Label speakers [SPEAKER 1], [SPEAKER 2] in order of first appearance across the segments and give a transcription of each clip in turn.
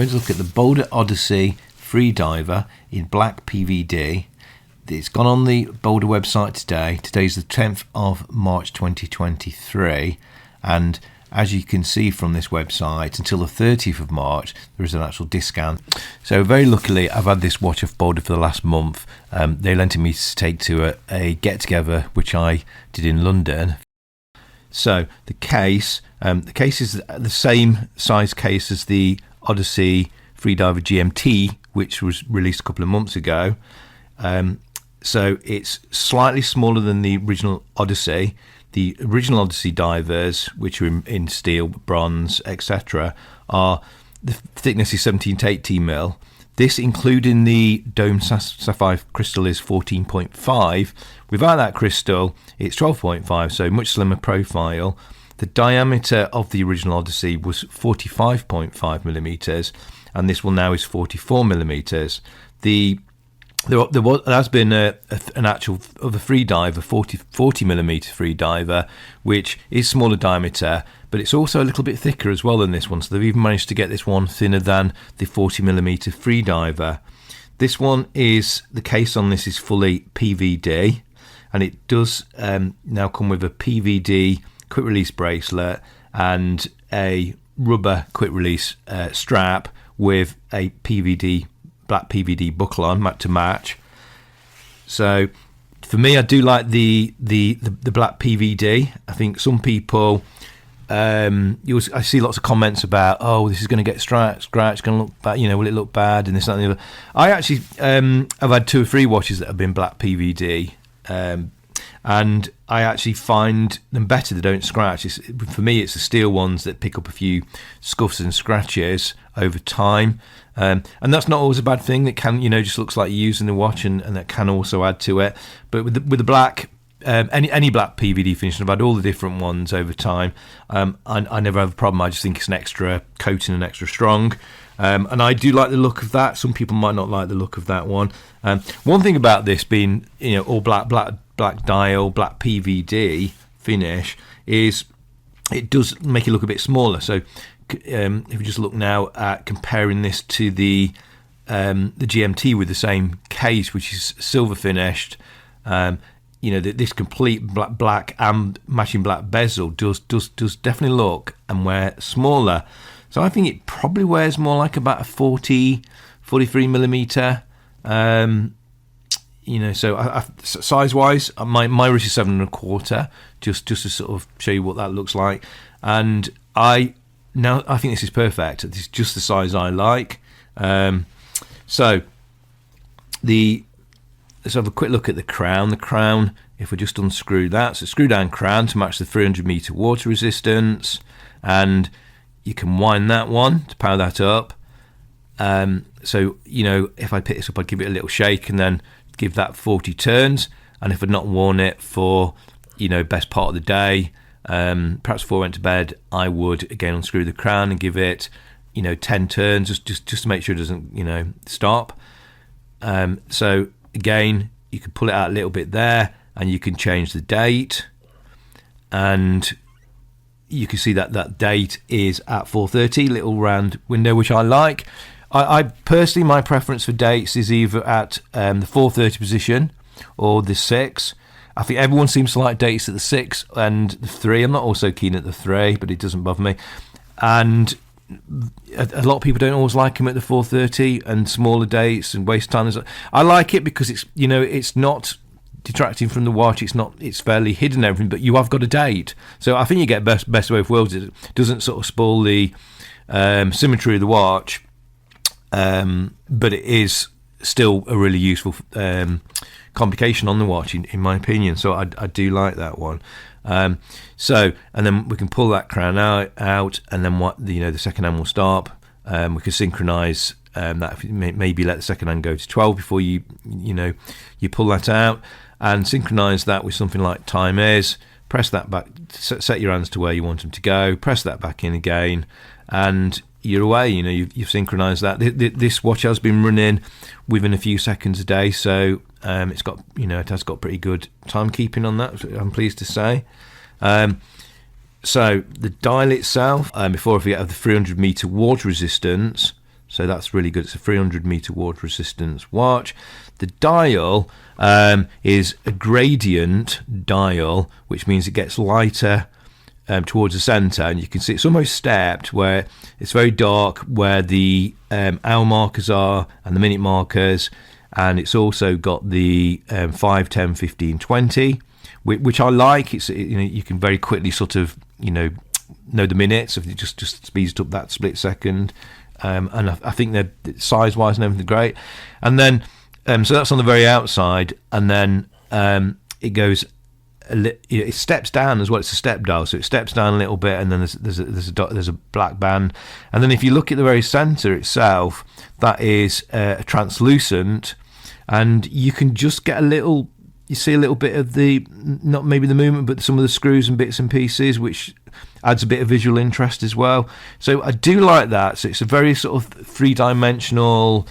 [SPEAKER 1] going to look at the BOLDR Odyssey Freediver in black PVD. It's gone on the BOLDR website today. Today's the 10th of March 2023, and as you can see from this website, until the 30th of March there is an actual discount. So very luckily I've had this watch off BOLDR for the last month. They lent me to take to a get-together which I did in London. So the case is the same size case as the Odyssey Freediver GMT, which was released a couple of months ago. So it's slightly smaller than the original Odyssey. The original Odyssey divers, which are in steel, bronze, etc., the thickness is 17 to 18 mil. This, including the dome sapphire crystal, is 14.5. Without that crystal, it's 12.5, so much slimmer profile. The diameter of the original Odyssey was 45.5 millimeters, and this one now is 44 millimeters. There has been an actual of the Freediver 40 millimeter Freediver, which is smaller diameter, but it's also a little bit thicker as well than this one. So they've even managed to get this one thinner than the 40 millimeter Freediver. This one is, the case on this is fully PVD, and it does now come with a PVD quick release bracelet and a rubber quick release strap with a black PVD buckle on to match. So for me, I do like the black PVD. I think some people, I see lots of comments about, oh, this is going to get scratched, going to look bad, will it look bad, and this, that, and the other. I actually I've had 2 or 3 watches that have been black PVD, and I actually find them better. They don't scratch. For me, it's the steel ones that pick up a few scuffs and scratches over time, and that's not always a bad thing. That can, just looks like you're using the watch, and that can also add to it. But with the black, any black PVD finish, I've had all the different ones over time. I never have a problem. I just think it's an extra coating and extra strong. And I do like the look of that. Some people might not like the look of that one. One thing about this being, all black dial, black PVD finish, is it does make it look a bit smaller. So if you just look now at comparing this to the GMT with the same case, which is silver finished, this complete black and matching black bezel does definitely look and wear smaller. So I think it probably wears more like about a 43 millimeter. So size-wise, my wrist is 7 1/4, just to sort of show you what that looks like. And I think this is perfect. This is just the size I like. So let's have a quick look at the crown. The crown, if we just unscrew that, so screw down crown to match the 300 meter water resistance, and you can wind that one to power that up. So if I pick this up, I'd give it a little shake and then give that 40 turns. And if I'd not worn it for best part of the day, perhaps before I went to bed, I would again unscrew the crown and give it 10 turns just to make sure it doesn't stop. So again, you can pull it out a little bit there, and you can change the date, and you can see that date is at 4:30, little round window, which I like. I personally, my preference for dates is either at the 4:30 position or the 6. I think everyone seems to like dates at the 6 and the 3. I'm not also keen at the 3, but it doesn't bother me. And a lot of people don't always like them at the 4:30 and smaller dates and waste time. I like it because it's not detracting from the watch. It's fairly hidden everything, but you have got a date. So I think you get best of both worlds. It doesn't sort of spoil the symmetry of the watch, but it is still a really useful complication on the watch, in my opinion. So I do like that one. So, and then we can pull that crown out, and then the second hand will stop. We can synchronize that. Maybe let the second hand go to 12 before you pull that out, and synchronize that with something like time is. Press that back, set your hands to where you want them to go. Press that back in again, and you're away. You've synchronized that. This watch has been running within a few seconds a day, so it's got it has got pretty good timekeeping on that, I'm pleased to say. So the dial itself, before I forget, of the 300 meter water resistance, so that's really good. It's a 300-meter water resistance watch. The dial is a gradient dial, which means it gets lighter towards the center, and you can see it's almost stepped, where it's very dark where the hour markers are and the minute markers, and it's also got the 5, 10, 15, 20, which I like. It's, you know, you can very quickly sort of, you know the minutes if it just speeds up that split second, and I think they're size wise and everything great. And then so that's on the very outside, and then it goes it steps down as well. It's a step dial, so it steps down a little bit, and then there's a black band, and then if you look at the very center itself, that is a translucent, and you can just get you see a little bit of the, not maybe the movement, but some of the screws and bits and pieces, which adds a bit of visual interest as well. So I do like that. So it's a very sort of three-dimensional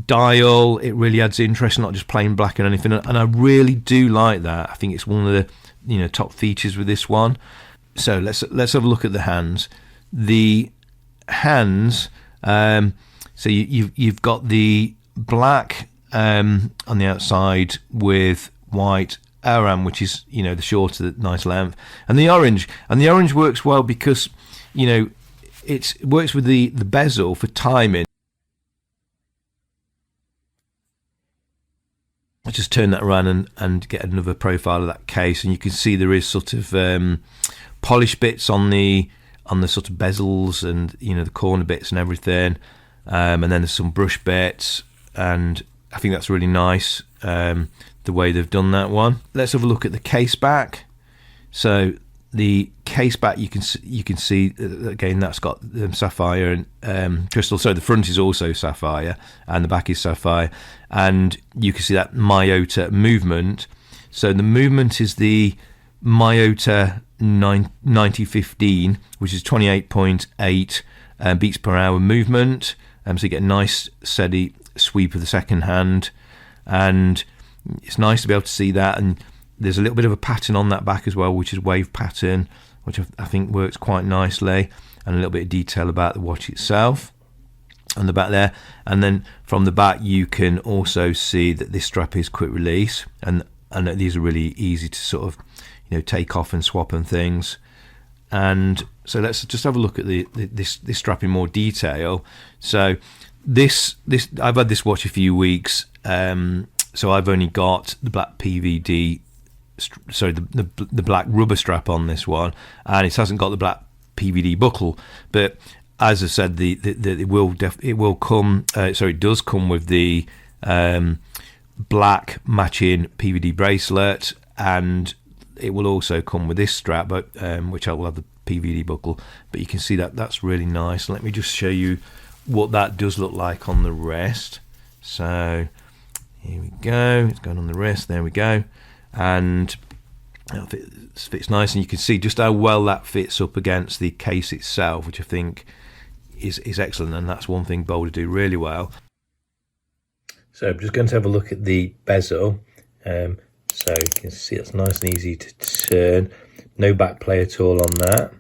[SPEAKER 1] dial. It really adds interest, not just plain black and anything, and I really do like that. I think it's one of the top features with this one. So let's have a look at the hands. The hands, so you've got the black on the outside with white Aram, which is the shorter, nice length, and the orange works well because it works with the bezel for timing. I just turn that around and get another profile of that case, and you can see there is sort of polished bits on the sort of bezels and the corner bits and everything, and then there's some brush bits, and I think that's really nice, the way they've done that one. Let's have a look at the Caseback. So the Caseback, you can see again that's got sapphire and crystal. So the front is also sapphire and the back is sapphire, and you can see that Myota movement. So the movement is the Myota 9015, which is 28.8 beats per hour movement. So you get a nice steady sweep of the second hand, and it's nice to be able to see that. And there's a little bit of a pattern on that back as well, which is wave pattern, which I think works quite nicely, and a little bit of detail about the watch itself on the back there. And then from the back you can also see that this strap is quick release, and these are really easy to sort of take off and swap and things. And so let's just have a look at this strap in more detail. So this I've had this watch a few weeks, so I've only got the black PVD, sorry, the black rubber strap on this one, and it hasn't got the black PVD buckle. But as I said, it will come. It does come with the black matching PVD bracelet, and it will also come with this strap, but which I will have the PVD buckle. But you can see that's really nice. Let me just show you what that does look like on the wrist. So here we go, it's going on the wrist, there we go, and it fits nice, and you can see just how well that fits up against the case itself, which I think is excellent, and that's one thing BOLDR do really well. So I'm just going to have a look at the bezel. So you can see it's nice and easy to turn, no back play at all on that,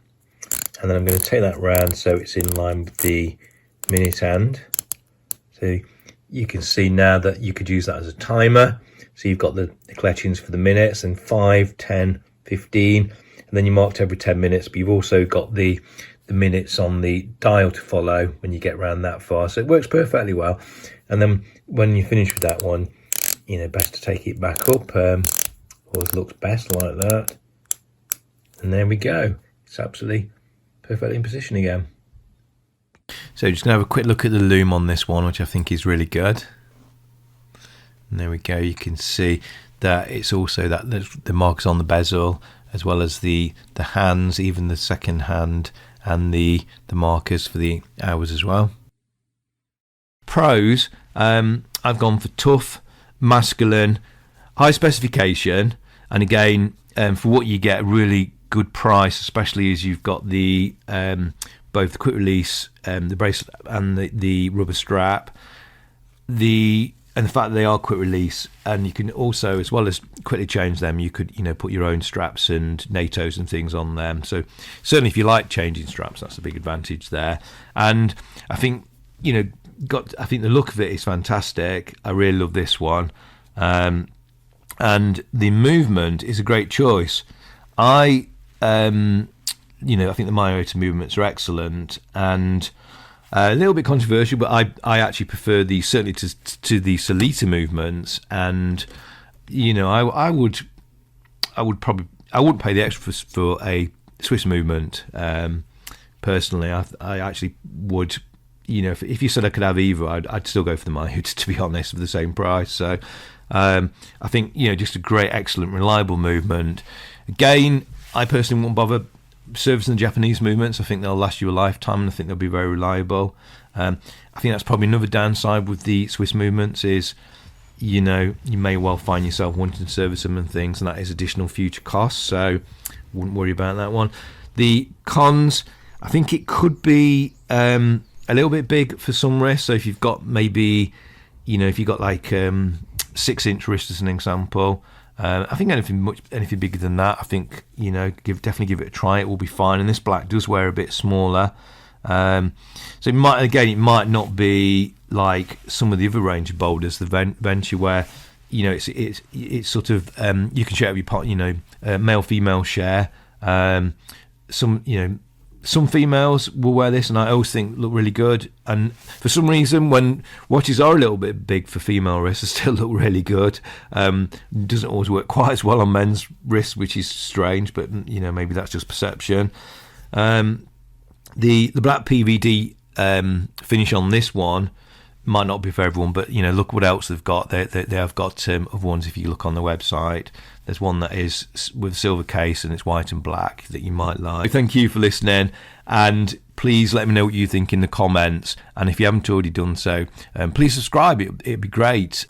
[SPEAKER 1] and then I'm going to take that round so it's in line with the minute hand. So you can see now that you could use that as a timer. So you've got the collections for the minutes, and 5, 10, 15, and then you marked every 10 minutes, but you've also got the minutes on the dial to follow when you get around that far. So it works perfectly well. And then when you finish with that one, best to take it back up. Always looks best like that. And there we go. It's absolutely perfectly in position again. So just going to have a quick look at the Lume on this one, which I think is really good. And there we go. You can see that it's also that the marks on the bezel, as well as the hands, even the second hand, and the markers for the hours as well. Pros, I've gone for tough, masculine, high specification, and again, for what you get, a really good price, especially as you've got the both the quick release, the bracelet, and the rubber strap, and the fact that they are quick release, and you can also, as well as quickly change them, you could put your own straps and NATOs and things on them. So certainly if you like changing straps, that's a big advantage there. And I think I think the look of it is fantastic. I really love this one, and the movement is a great choice. I think the myota movements are excellent and a little bit controversial, but I actually prefer these certainly to the Solita movements, and I wouldn't pay the extra for a Swiss movement. Personally, I actually would. If you said I could have either, I'd still go for the myota, to be honest, for the same price. So I think just a great, excellent, reliable movement. Again, I personally won't bother servicing the Japanese movements. I think they'll last you a lifetime, and I think they'll be very reliable. I think that's probably another downside with the Swiss movements is, you may well find yourself wanting to service them and things, and that is additional future costs. So wouldn't worry about that one. The cons, I think it could be a little bit big for some wrists. So if you've got maybe, if you've got like 6-inch wrist as an example, I think anything bigger than that, I think definitely give it a try. It will be fine. And this black does wear a bit smaller, so it might not be like some of the other range of boulders, the Venture, where it's sort of you can share up your pot, male female share. Some females will wear this, and I always think look really good. And for some reason, when watches are a little bit big for female wrists, they still look really good. Doesn't always work quite as well on men's wrists, which is strange, but maybe that's just perception. The black PVD finish on this one might not be for everyone, but look what else they've got. They have got other ones. If you look on the website, there's one that is with silver case and it's white and black that you might like. Thank you for listening, and please let me know what you think in the comments, and if you haven't already done so, please subscribe. It'd be great.